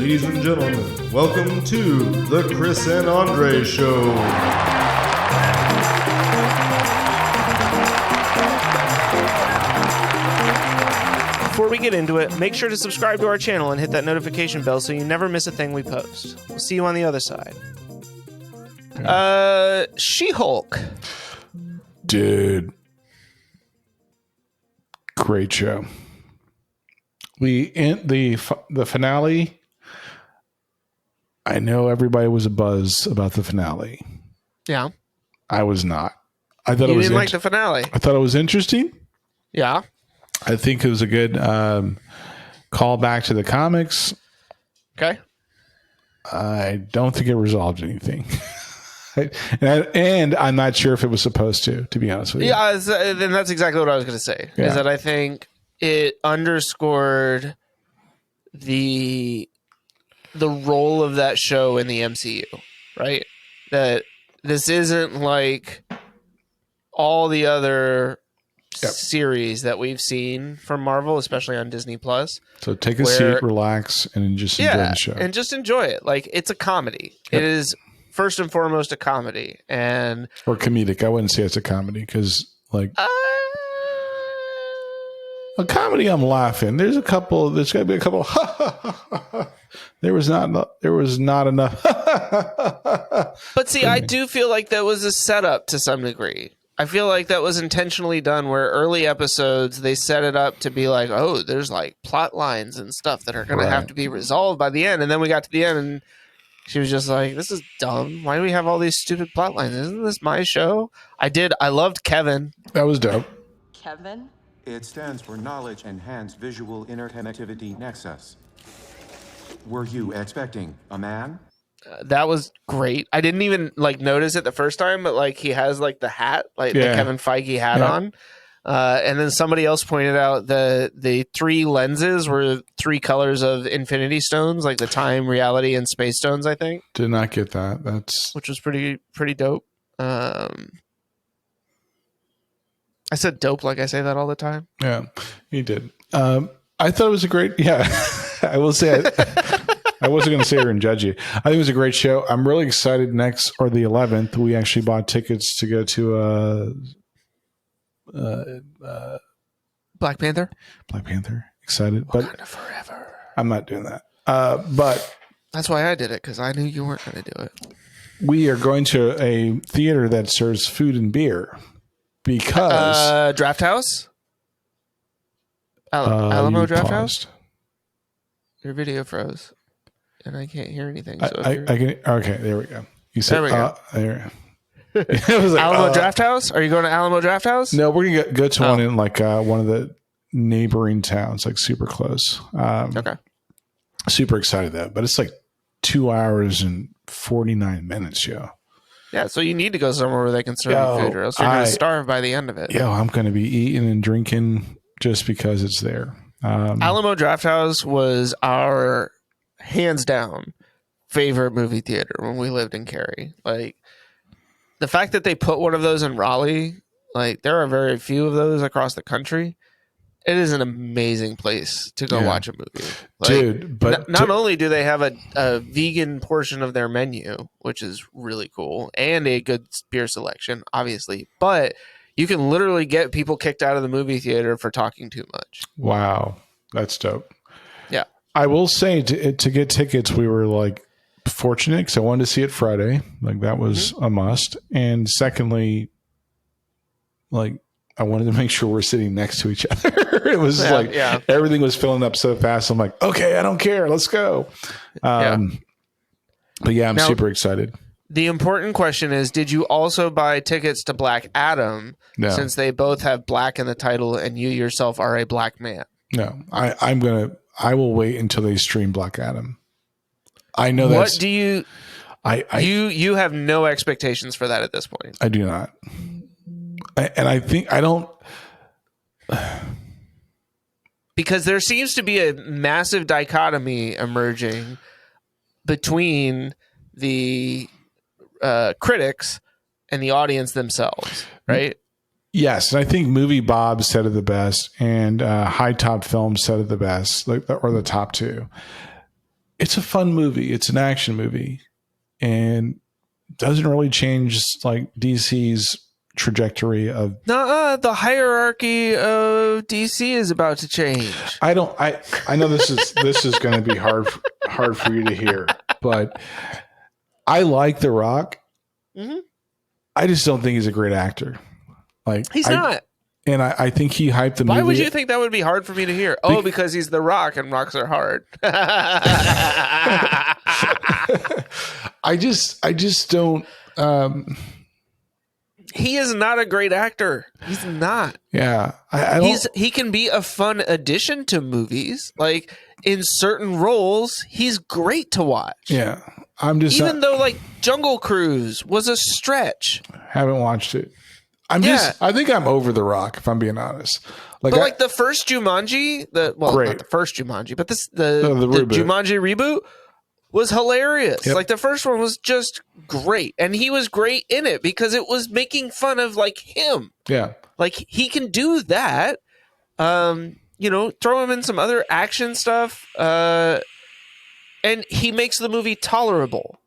Ladies and gentlemen, welcome to the Chris and Andre Show. Before we get into it, make sure to subscribe to our channel and hit that notification bell so you never miss a thing we post. We'll see you on the other side. She-Hulk. Dude. Great show. The finale, I know everybody was abuzz about the finale. Yeah. I was not. I thought you it was didn't like the finale. I thought it was interesting. Yeah. I think it was a good call back to the comics. Okay. I don't think it resolved anything. and I'm not sure if it was supposed to be honest with you. Yeah, then that's exactly what I was going to say. Yeah. Is that I think it underscored the role of that show in the MCU, right? That this isn't like all the other series that we've seen from Marvel, especially on Disney Plus. So take a seat, relax, and just enjoy the show. And just enjoy it. Like, it's a comedy. Yep. It is first and foremost a comedy, or comedic. I wouldn't say it's a comedy because, like, a comedy, I'm laughing. There's got to be a couple. There was not enough. But see, I do feel like that was a setup to some degree. I feel like that was intentionally done where early episodes, they set it up to be like, oh, there's like plot lines and stuff that are going to have to be resolved by the end. And then we got to the end and she was just like, this is dumb. Why do we have all these stupid plot lines? Isn't this my show? I loved Kevin. That was dope. Kevin? It stands for Knowledge Enhanced Visual Interconnectivity Nexus. Were you expecting a man? That was great. I didn't even notice it the first time, but he has the hat, the Kevin Feige hat on. And then somebody else pointed out the three lenses were three colors of Infinity Stones, like the time, reality, and space stones, I think. Did not get that. Which was pretty dope. I said dope like I say that all the time. Yeah, you did. I thought it was a great, I will say I wasn't going to say it and judge you. I think it was a great show. I'm really excited the 11th, we actually bought tickets to go to Black Panther. Excited. Wakanda but forever. I'm not doing that. But that's why I did it, because I knew you weren't going to do it. We are going to a theater that serves food and beer because Drafthouse? Alamo Drafthouse? Your video froze. And I can't hear anything. So I can. Okay, there we go. You said there we go. There. It was Alamo Drafthouse? Are you going to Alamo Drafthouse? No, we're gonna go to one in one of the neighboring towns, super close. Okay. Super excited though, but it's 2 hours and 49 minutes, yo. Yeah, so you need to go somewhere where they can serve you food, or else you're going to starve by the end of it. I'm going to be eating and drinking just because it's there. Alamo Drafthouse was our hands down favorite movie theater when we lived in Cary. The fact that they put one of those in Raleigh, there are very few of those across the country. It is an amazing place to go watch a movie. Dude, but not only do they have a vegan portion of their menu, which is really cool, and a good beer selection, obviously, but you can literally get people kicked out of the movie theater for talking too much. Wow. That's dope. Yeah. I will say to get tickets, we were fortunate because I wanted to see it Friday. That was a must. And secondly, I wanted to make sure we're sitting next to each other. It was everything was filling up so fast. I'm like, okay, I don't care. Let's go. But I'm super excited. The important question is, did you also buy tickets to Black Adam since they both have black in the title and you yourself are a black man? No, I will wait until they stream Black Adam. I know that's... What do you... You have no expectations for that at this point. I do not. I think I don't... Because there seems to be a massive dichotomy emerging between the critics and the audience themselves, right? Yes, and I think Movie Bob said it the best, and High Top Films said it the best, or the top two. it's a fun movie. It's an action movie, and doesn't really change like DC's trajectory of. The hierarchy of DC is about to change. I know this is going to be hard for you to hear, but I like The Rock. Mm-hmm. I just don't think he's a great actor. Like he's not. And I think he hyped the movie. Why would you think that would be hard for me to hear? Because he's The Rock and rocks are hard. I just don't. He is not a great actor. He's not. Yeah, I don't. He can be a fun addition to movies. Like in certain roles, he's great to watch. Yeah, I'm just even though like Jungle Cruise was a stretch. Haven't watched it. I think I'm over The Rock, if I'm being honest. Like the first Jumanji, not the first Jumanji, but the Jumanji reboot was hilarious. Yep. Like the first one was just great, and he was great in it because it was making fun of like him. Yeah, like he can do that. Throw him in some other action stuff, and he makes the movie tolerable,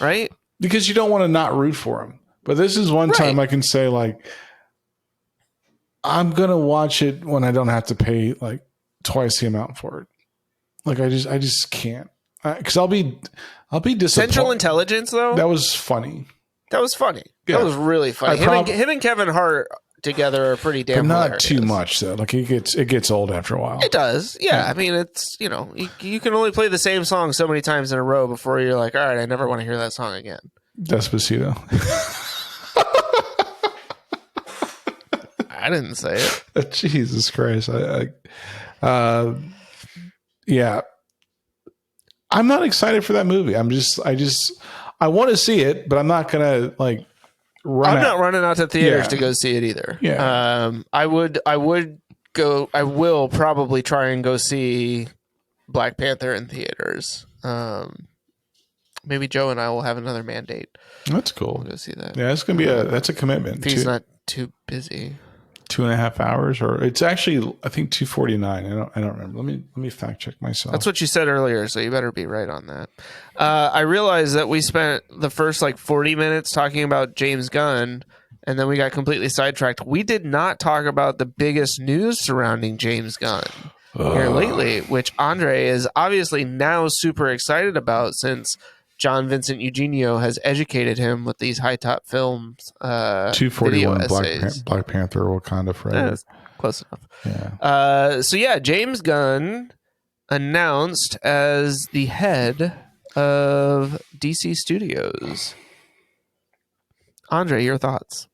right? Because you don't want to not root for him. But this is one time I can say, like, I'm going to watch it when I don't have to pay, like, twice the amount for it. Like, I just can't. Because I'll be disappointed. Central Intelligence, though? That was funny. Yeah. That was really funny. Him and Kevin Hart together are pretty damn but not hilarious. too much, though. Like, it gets old after a while. It does. Yeah. I mean, it's, you can only play the same song so many times in a row before you're like, all right, I never want to hear that song again. Despacito. I didn't say it. Jesus Christ. Yeah. I'm not excited for that movie. I want to see it, but I'm not going to like I'm not running out to theaters to go see it either. Yeah. I will probably try and go see Black Panther in theaters. Maybe Joe and I will have another mandate. That's cool. We'll go see that. Yeah, it's going to be that's a commitment. If he's not too busy. 2.5 hours, or it's actually I think 2:49. I don't remember. Let me fact check myself. That's what you said earlier, so you better be right on that. I realized that we spent the first 40 minutes talking about James Gunn, and then we got completely sidetracked. We did not talk about the biggest news surrounding James Gunn here lately, which Andre is obviously now super excited about since John Vincent Eugenio has educated him with these high top films. 241 Black Panther, Wakanda Forever. That's close enough. Yeah. James Gunn announced as the head of DC Studios. Andre, your thoughts?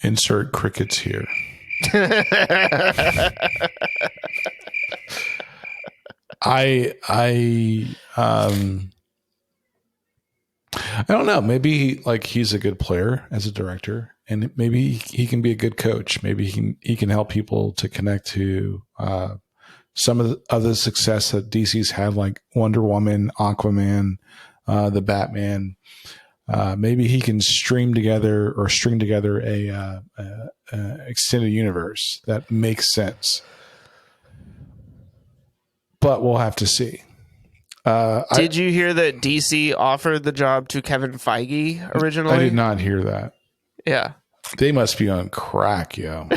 Insert crickets here. I don't know. Maybe he's a good player as a director, and maybe he can be a good coach. Maybe he can help people to connect to some of the other success that DC's had, like Wonder Woman, Aquaman, the Batman. Maybe he can string together a extended universe that makes sense. But we'll have to see. Did you hear that DC offered the job to Kevin Feige originally? I did not hear that. Yeah. They must be on crack, yo.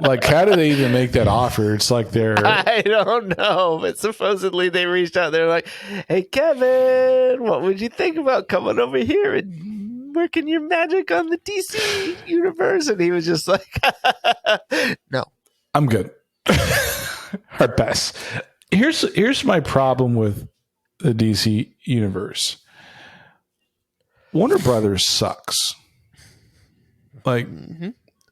How do they even make that offer? It's like they're... I don't know, but supposedly they reached out. They're like, hey, Kevin, what would you think about coming over here and working your magic on the DC universe? And he was just like, no. I'm good. Our best. Here's my problem with the DC universe. Warner Brothers sucks.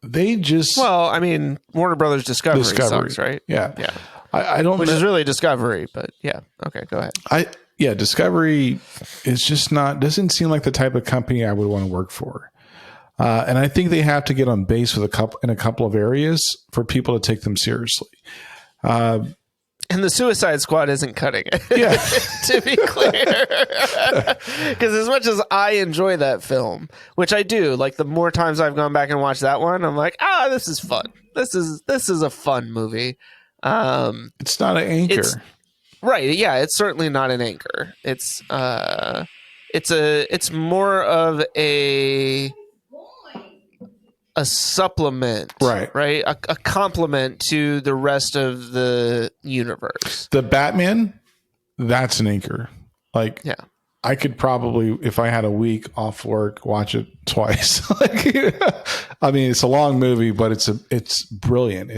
They just... Well, I mean, Warner Brothers Discovery sucks, right? Yeah. Yeah. I don't... Which is really Discovery, but yeah. Okay, go ahead. Discovery is just not... Doesn't seem like the type of company I would want to work for. And I think they have to get on base with in a couple of areas for people to take them seriously. And the Suicide Squad isn't cutting it, Yeah. to be clear. Because as much as I enjoy that film, which I do, like the more times I've gone back and watched that one, I'm like, this is fun. This is a fun movie. It's not an anchor. Right. Yeah, it's certainly not an anchor. It's more of a supplement, right? A complement to the rest of the universe. The Batman, that's an anchor. Like, yeah, I could probably, if I had a week off work, watch it twice. I mean, it's a long movie, but it's brilliant.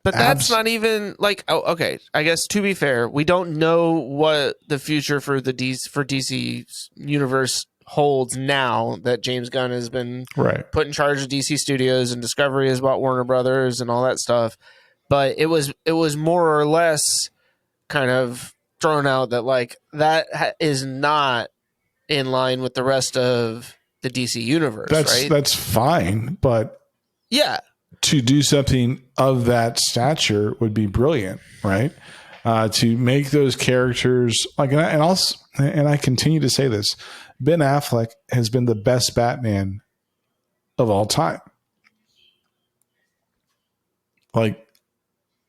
But that's not even like, okay. I guess to be fair, we don't know what the future for DC universe holds now that James Gunn has been put in charge of DC Studios and Discovery has bought Warner Brothers and all that stuff. But it was more or less kind of thrown out that like that is not in line with the rest of the DC universe. That's fine, but yeah, to do something of that stature would be brilliant, right? To make those characters like, and I continue to say this, Ben Affleck has been the best Batman of all time. Like,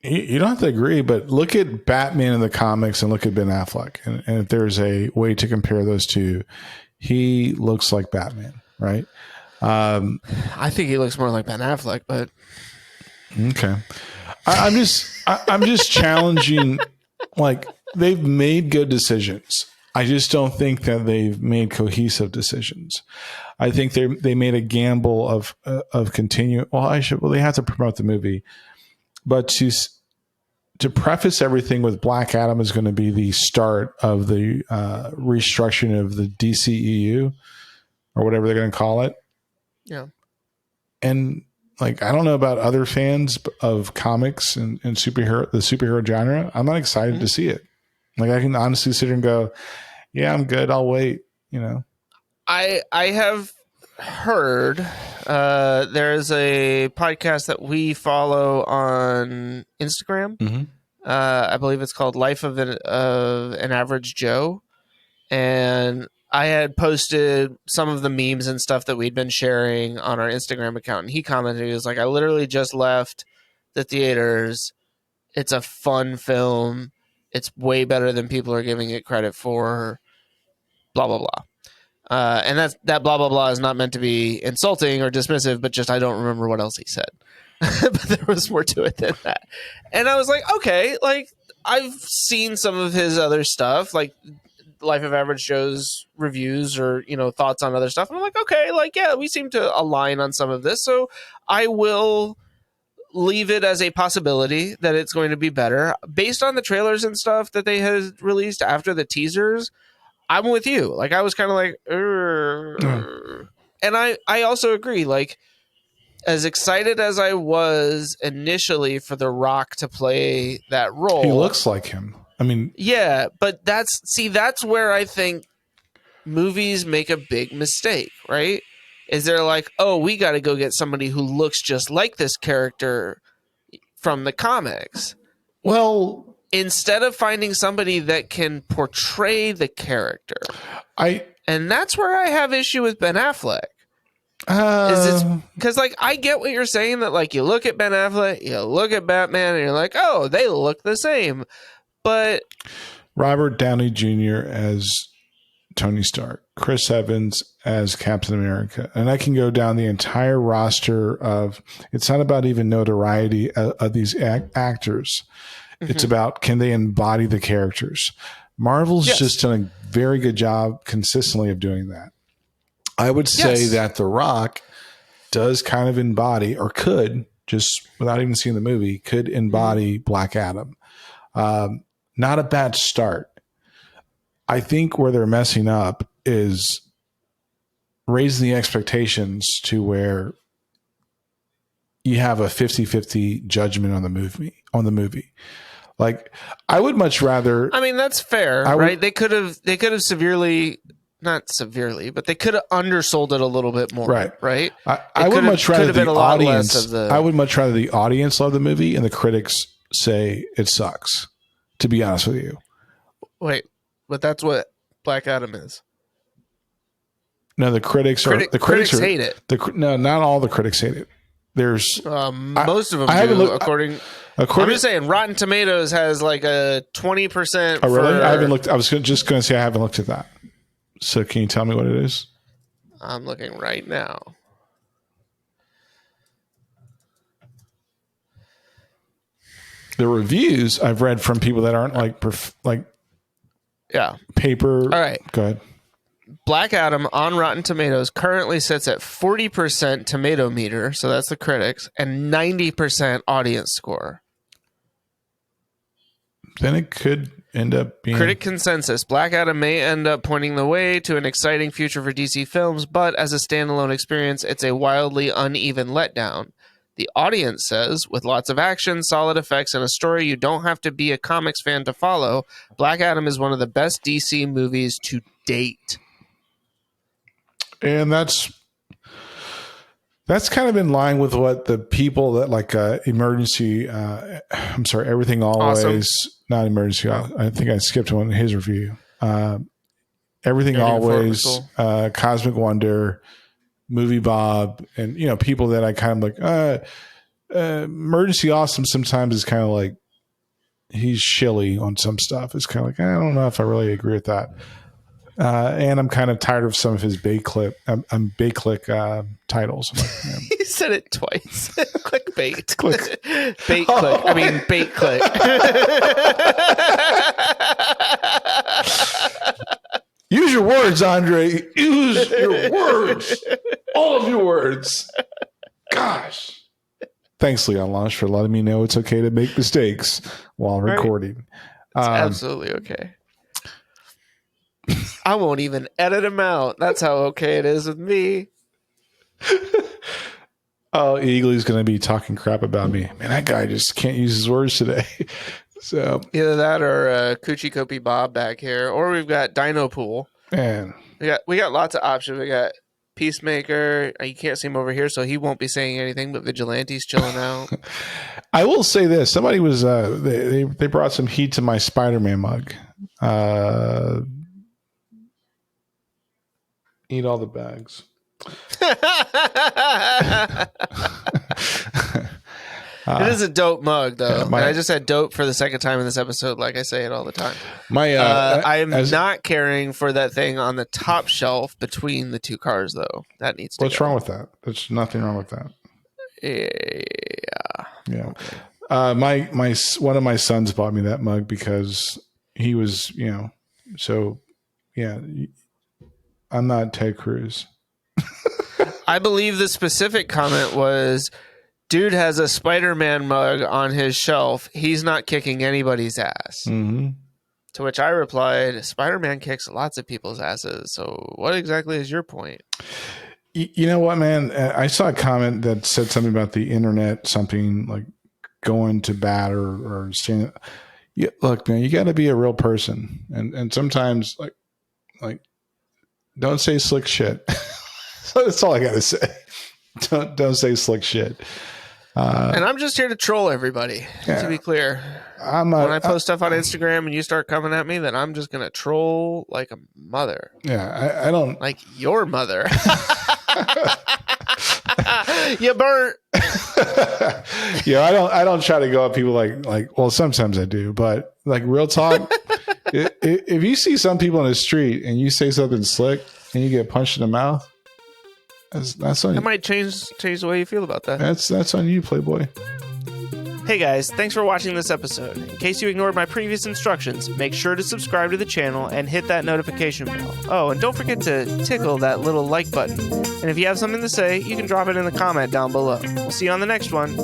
you don't have to agree, but look at Batman in the comics and look at Ben Affleck. And if there's a way to compare those two, he looks like Batman, right? I think he looks more like Ben Affleck, but okay. I'm just challenging. Like, they've made good decisions. I just don't think that they've made cohesive decisions. I think they made a gamble of continuing. Well, they have to promote the movie, but to preface everything with Black Adam is going to be the start of the restructuring of the DCEU or whatever they're going to call it. Yeah. And like, I don't know about other fans of comics and the superhero genre. I'm not excited to see it. Like, I can honestly sit here and go, yeah, I'm good. I'll wait. You know, I have heard there's a podcast that we follow on Instagram. Mm-hmm. I believe it's called Life of an Average Joe. And I had posted some of the memes and stuff that we'd been sharing on our Instagram account. And he commented, he was like, I literally just left the theaters. It's a fun film. It's way better than people are giving it credit for. Blah, blah, blah. And that blah, blah, blah is not meant to be insulting or dismissive, but just I don't remember what else he said. But there was more to it than that. And I was like, okay, like, I've seen some of his other stuff, like Life of Average Joe's reviews or, thoughts on other stuff. And I'm like, okay, like, yeah, we seem to align on some of this. So I will leave it as a possibility that it's going to be better. Based on the trailers and stuff that they had released after the teasers, I'm with you. Like, I was kind of like, And I also agree, like, as excited as I was initially for The Rock to play that role. He looks like him. I mean, yeah, but that's where I think movies make a big mistake, right? Is they're like, oh, we got to go get somebody who looks just like this character from the comics. Well, instead of finding somebody that can portray the character. And that's where I have issue with Ben Affleck. Because, like, I get what you're saying, that, like, you look at Ben Affleck, you look at Batman, and you're like, oh, they look the same. But Robert Downey Jr. as Tony Stark, Chris Evans as Captain America, and I can go down the entire roster of, it's not about even notoriety of these actors. Mm-hmm. It's about, can they embody the characters? Marvel's just done a very good job consistently of doing that. I would say that The Rock does kind of embody, or could, just without even seeing the movie, could embody Black Adam. Not a bad start. I think where they're messing up is raising the expectations to where you have a 50-50 judgment on the movie. Like, I would much rather. I mean, that's fair, right? They could have severely, not severely, but they could have undersold it a little bit more, right? I would much rather the audience. I would much rather the audience love the movie and the critics say it sucks. to be honest with you. Wait, but that's what Black Adam is. No, the critics critics hate it. No, not all the critics hate it. There's most of them do. According, I'm just saying, Rotten Tomatoes has like a 20%. Oh, really? I haven't looked. I was just going to say I haven't looked at that. So can you tell me what it is? I'm looking right now. The reviews I've read from people that aren't paper. All right. Go ahead. Black Adam on Rotten Tomatoes currently sits at 40% tomato meter, so that's the critics, and 90% audience score. Then it could end up being... Critic consensus. Black Adam may end up pointing the way to an exciting future for DC films, but as a standalone experience, it's a wildly uneven letdown. The audience says, with lots of action, solid effects, and a story you don't have to be a comics fan to follow, Black Adam is one of the best DC movies to date. And that's kind of in line with what the people that like Everything Always, awesome. Not Emergency. I think I skipped one in his review. Everything Always, cool. Cosmic Wonder, Movie Bob, and people that I kind of like. Emergency Awesome sometimes is kind of like he's shilly on some stuff. It's kind of like I don't know if I really agree with that. And I'm kind of tired of some of his bait click titles. Like, he said it twice. Clickbait. Bait click. I mean, bait click. Use your words, Andre. Use your words. All of your words. Gosh. Thanks, Leon Launch, for letting me know it's okay to make mistakes while recording. It's absolutely okay. I won't even edit him out. That's how okay it is with me. Oh, Eagly's going to be talking crap about me. Man, that guy just can't use his words today. So either that or Coochie Copy Bob back here, or we've got Dino Pool. Man, we got lots of options. We got Peacemaker. You can't see him over here, so he won't be saying anything. But Vigilante's chilling out. I will say this: somebody was they brought some heat to my Spider-Man mug. Eat all the bags. It is a dope mug, though. Yeah, I just said dope for the second time in this episode, like I say it all the time. I am not caring for that thing on the top shelf between the two cars, though. That needs to What's wrong with that? There's nothing wrong with that. Yeah. Okay. My one of my sons bought me that mug because he was, so yeah. I'm not Ted Cruz. I believe the specific comment was, dude has a Spider-Man mug on his shelf. He's not kicking anybody's ass. Mm-hmm. To which I replied, Spider-Man kicks lots of people's asses. So what exactly is your point? You know what, man? I saw a comment that said something about the internet, something like going to bat or standing. Yeah, look, man, you got to be a real person. And sometimes like, don't say slick shit. That's all I got to say. Don't say slick shit. And I'm just here to troll everybody, to be clear. When I post stuff on Instagram and you start coming at me, then I'm just going to troll like a mother. Yeah, I don't... Like your mother. You burnt. Yeah, I don't try to go at people like, well, sometimes I do, but like real talk, if you see some people in the street and you say something slick and you get punched in the mouth, that's on you. That might change the way you feel about that. That's on you, Playboy. Hey guys, thanks for watching this episode. In case you ignored my previous instructions, make sure to subscribe to the channel and hit that notification bell. Oh, and don't forget to tickle that little like button. And if you have something to say, you can drop it in the comment down below. We'll see you on the next one.